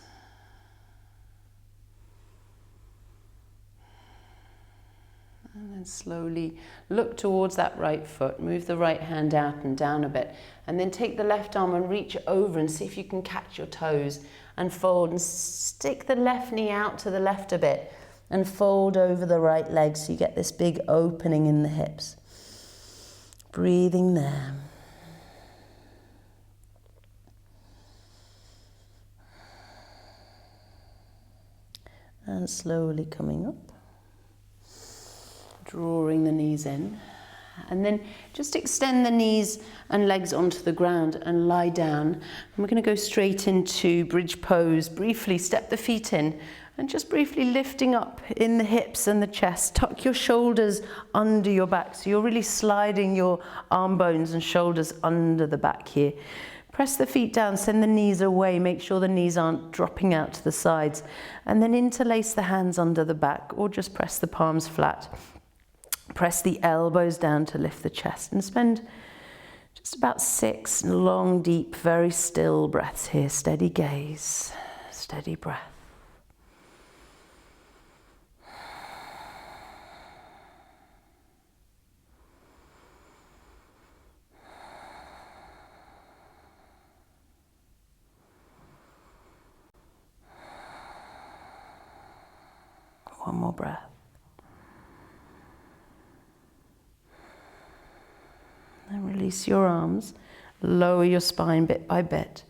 And then slowly look towards that right foot, move the right hand out and down a bit, and then take the left arm and reach over and see if you can catch your toes and fold and stick the left knee out to the left a bit. And fold over the right leg so you get this big opening in the hips. Breathing there. And slowly coming up. Drawing the knees in. And then just extend the knees and legs onto the ground and lie down. And we're going to go straight into bridge pose. Briefly step the feet in and just briefly lifting up in the hips and the chest. Tuck your shoulders under your back. So you're really sliding your arm bones and shoulders under the back here. Press the feet down, send the knees away. Make sure the knees aren't dropping out to the sides. And then interlace the hands under the back or just press the palms flat. Press the elbows down to lift the chest and spend just about 6 long, deep, very still breaths here. Steady gaze, steady breath. One more breath. And release your arms, lower your spine bit by bit.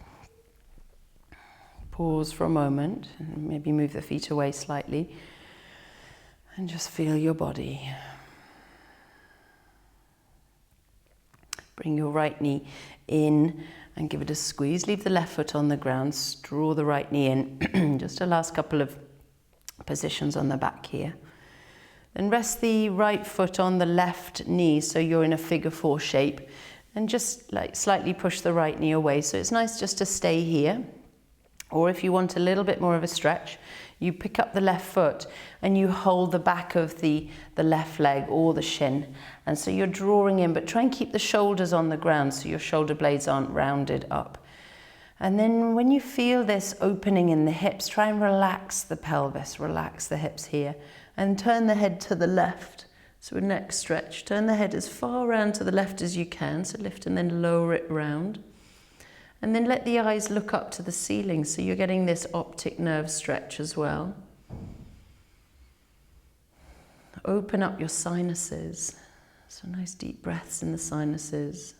Pause for a moment and maybe move the feet away slightly and just feel your body. Bring your right knee in and give it a squeeze. Leave the left foot on the ground, draw the right knee in. Just a last couple of positions on the back here. Then rest the right foot on the left knee so you're in a figure 4 shape and just like slightly push the right knee away. So it's nice just to stay here. Or if you want a little bit more of a stretch, you pick up the left foot and you hold the back of the left leg or the shin. And so you're drawing in, but try and keep the shoulders on the ground so your shoulder blades aren't rounded up. And then when you feel this opening in the hips, try and relax the pelvis, relax the hips here. And turn the head to the left. So a neck stretch. Turn the head as far around to the left as you can. So lift and then lower it round. And then let the eyes look up to the ceiling. So you're getting this optic nerve stretch as well. Open up your sinuses. So nice deep breaths in the sinuses.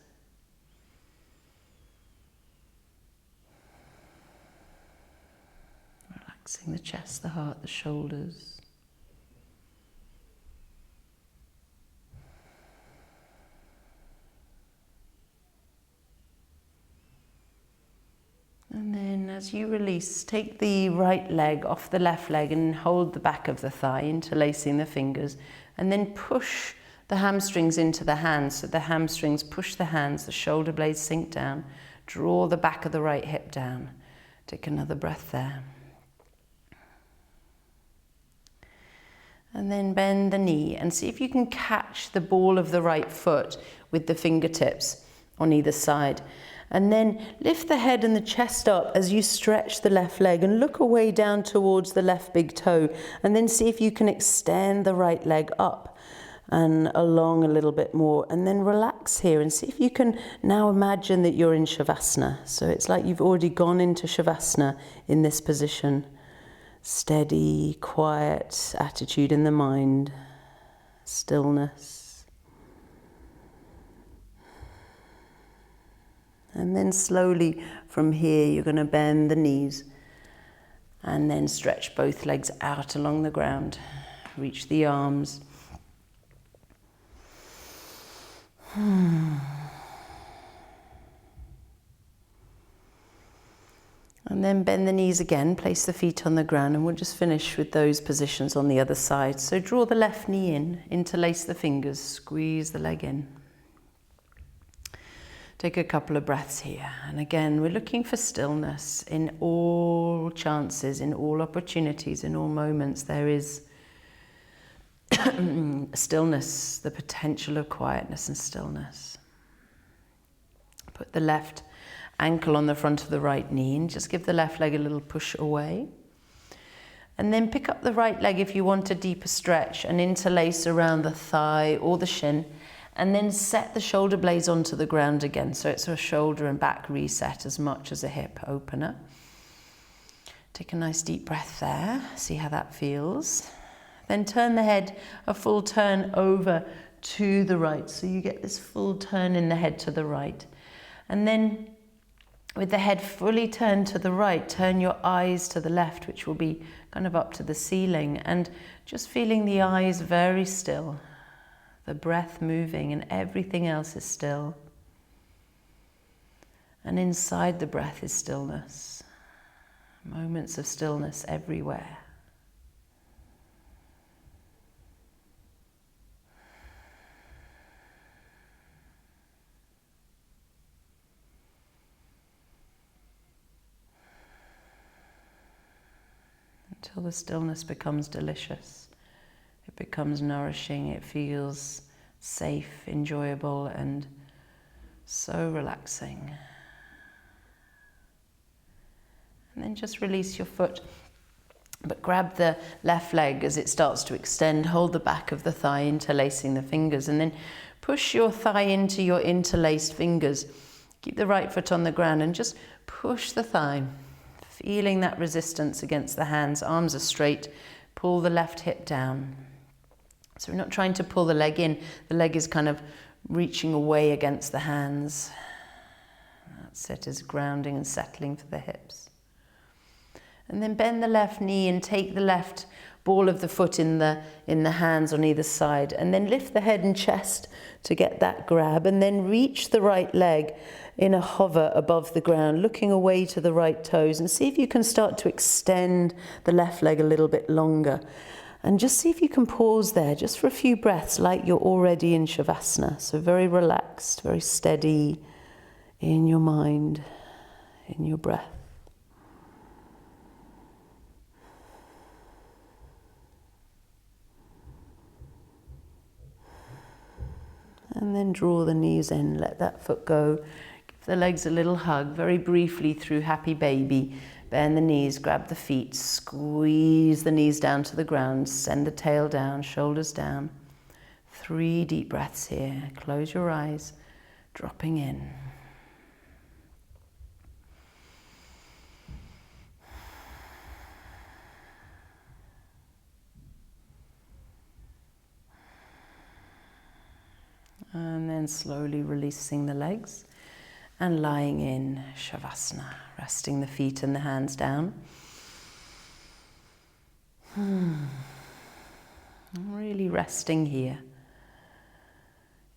Relaxing the chest, the heart, the shoulders. And then as you release, take the right leg off the left leg and hold the back of the thigh, interlacing the fingers, and then push the hamstrings into the hands. So the hamstrings push the hands, the shoulder blades sink down, draw the back of the right hip down. Take another breath there. And then bend the knee and see if you can catch the ball of the right foot with the fingertips on either side. And then lift the head and the chest up as you stretch the left leg and look away down towards the left big toe. And then see if you can extend the right leg up and along a little bit more. And then relax here and see if you can now imagine that you're in Shavasana. So it's like you've already gone into Shavasana in this position. Steady, quiet attitude in the mind. Stillness. And then slowly from here, you're going to bend the knees and then stretch both legs out along the ground. Reach the arms. And then bend the knees again, place the feet on the ground, and we'll just finish with those positions on the other side. So draw the left knee in, interlace the fingers, squeeze the leg in. Take a couple of breaths here. And again, we're looking for stillness in all chances, in all opportunities, in all moments. There is stillness, the potential of quietness and stillness. Put the left ankle on the front of the right knee and just give the left leg a little push away. And then pick up the right leg if you want a deeper stretch and interlace around the thigh or the shin. And then set the shoulder blades onto the ground again. So it's a shoulder and back reset as much as a hip opener. Take a nice deep breath there. See how that feels. Then turn the head a full turn over to the right. So you get this full turn in the head to the right. And then with the head fully turned to the right, turn your eyes to the left, which will be kind of up to the ceiling. And just feeling the eyes very still. the breath moving, and everything else is still. And inside the breath is stillness, moments of stillness everywhere. Until the stillness becomes delicious. It becomes nourishing, it feels safe, enjoyable, and so relaxing. And then just release your foot, but grab the left leg as it starts to extend, hold the back of the thigh, interlacing the fingers, and then push your thigh into your interlaced fingers. Keep the right foot on the ground and just push the thigh, feeling that resistance against the hands. Arms are straight, pull the left hip down. So we're not trying to pull the leg in, the leg is kind of reaching away against the hands. That's it, is grounding and settling for the hips. And then bend the left knee and take the left ball of the foot in the hands on either side. And then lift the head and chest to get that grab. And then reach the right leg in a hover above the ground, looking away to the right toes. And see if you can start to extend the left leg a little bit longer. And just see if you can pause there just for a few breaths like you're already in Shavasana. So very relaxed, very steady in your mind, in your breath. And then draw the knees in, let that foot go. Give the legs a little hug, very briefly through happy baby. Bend the knees, grab the feet, squeeze the knees down to the ground, send the tail down, shoulders down. 3 deep breaths here. Close your eyes, dropping in. And then slowly releasing the legs and lying in Shavasana, resting the feet and the hands down. Really resting here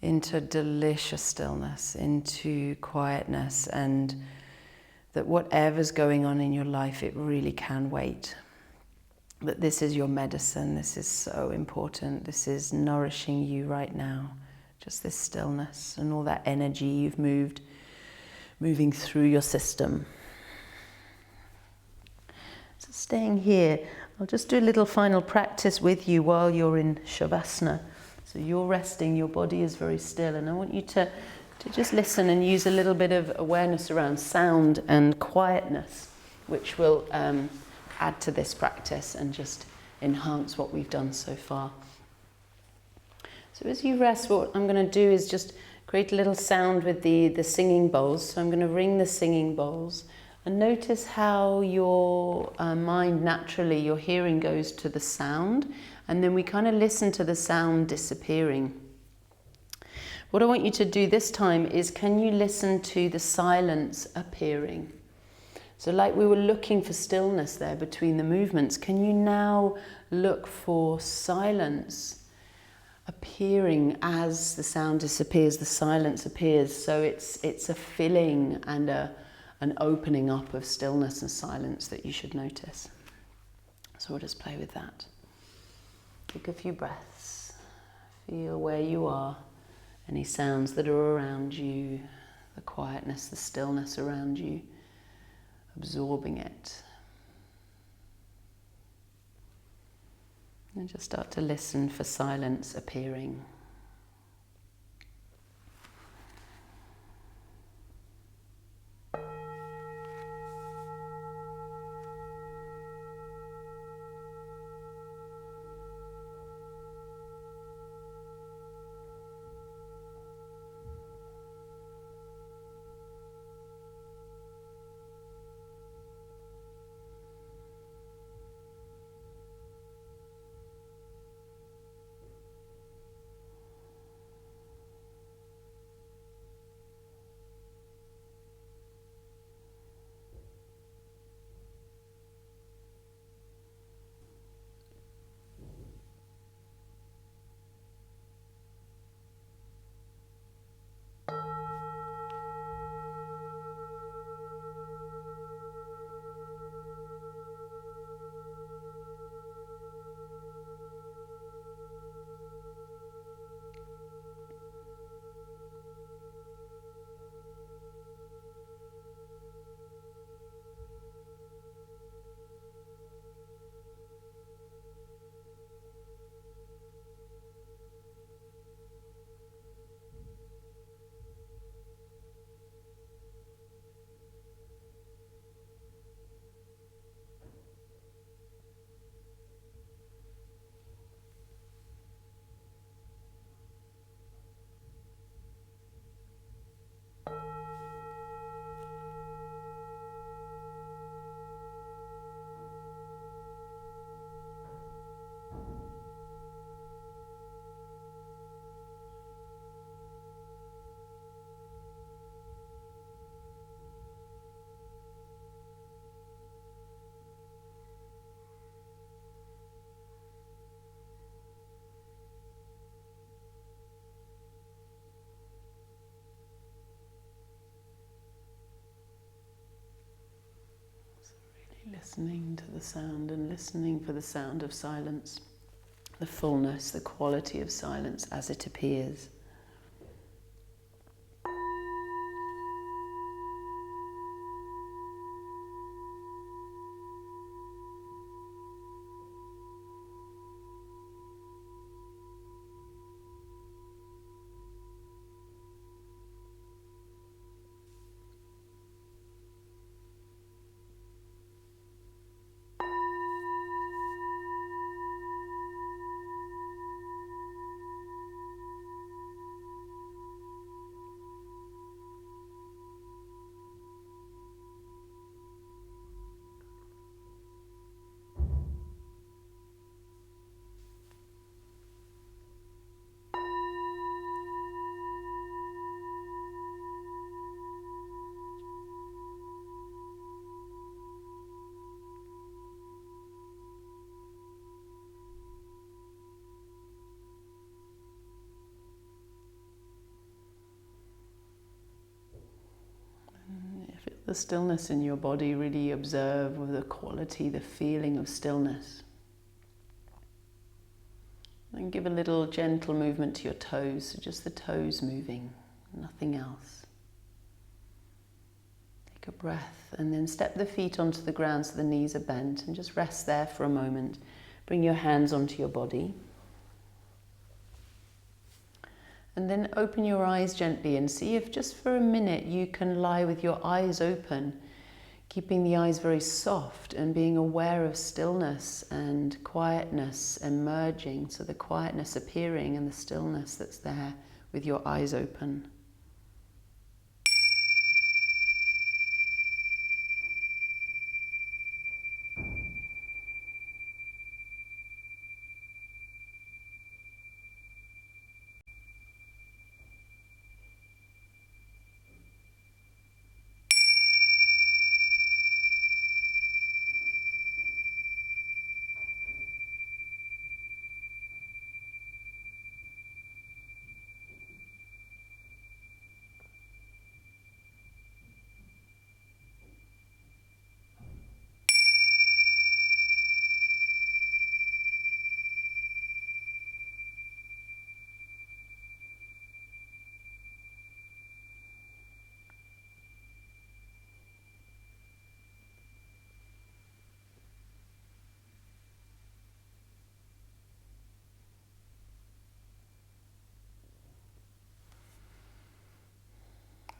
into delicious stillness, into quietness, and that whatever's going on in your life, it really can wait. That this is your medicine, this is so important, this is nourishing you right now. Just this stillness and all that energy you've moving through your system. So staying here, I'll just do a little final practice with you while you're in Shavasana. So you're resting, your body is very still, and I want you to just listen and use a little bit of awareness around sound and quietness, which will add to this practice and just enhance what we've done so far. So as you rest, what I'm going to do is just create a little sound with the singing bowls. So I'm going to ring the singing bowls and notice how your mind naturally, your hearing goes to the sound, and then we kind of listen to the sound disappearing. What I want you to do this time is, can you listen to the silence appearing? So like we were looking for stillness there between the movements, can you now look for silence appearing as the sound disappears, the silence appears? So it's a filling and an opening up of stillness and silence that you should notice. So we'll just play with that. Take a few breaths. Feel where you are, any sounds that are around you, the quietness, the stillness around you, absorbing it. And just start to listen for silence appearing. Listening to the sound and listening for the sound of silence, the fullness, the quality of silence as it appears. The stillness in your body, really observe with the quality, the feeling of stillness. And give a little gentle movement to your toes, so just the toes moving, nothing else. Take a breath and then step the feet onto the ground so the knees are bent and just rest there for a moment. Bring your hands onto your body. And then open your eyes gently and see if just for a minute you can lie with your eyes open, keeping the eyes very soft and being aware of stillness and quietness emerging. So the quietness appearing and the stillness that's there with your eyes open.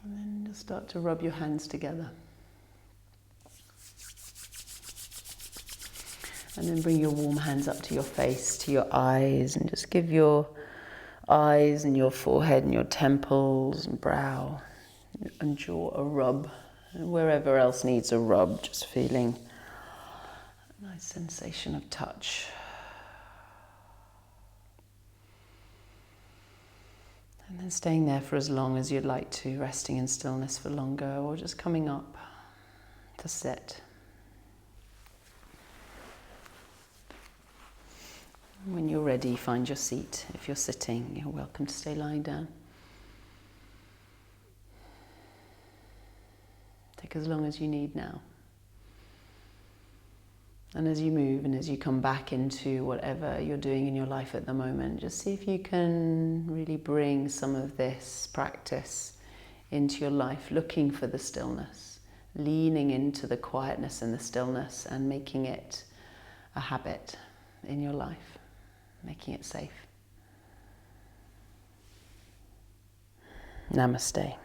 And then just start to rub your hands together. And then bring your warm hands up to your face, to your eyes, and just give your eyes and your forehead and your temples and brow and jaw a rub. And wherever else needs a rub, just feeling a nice sensation of touch. And then staying there for as long as you'd like to, resting in stillness for longer, or just coming up to sit. When you're ready, find your seat. If you're sitting, you're welcome to stay lying down. Take as long as you need now. And as you move and as you come back into whatever you're doing in your life at the moment, just see if you can really bring some of this practice into your life, looking for the stillness, leaning into the quietness and the stillness and making it a habit in your life, making it safe. Namaste.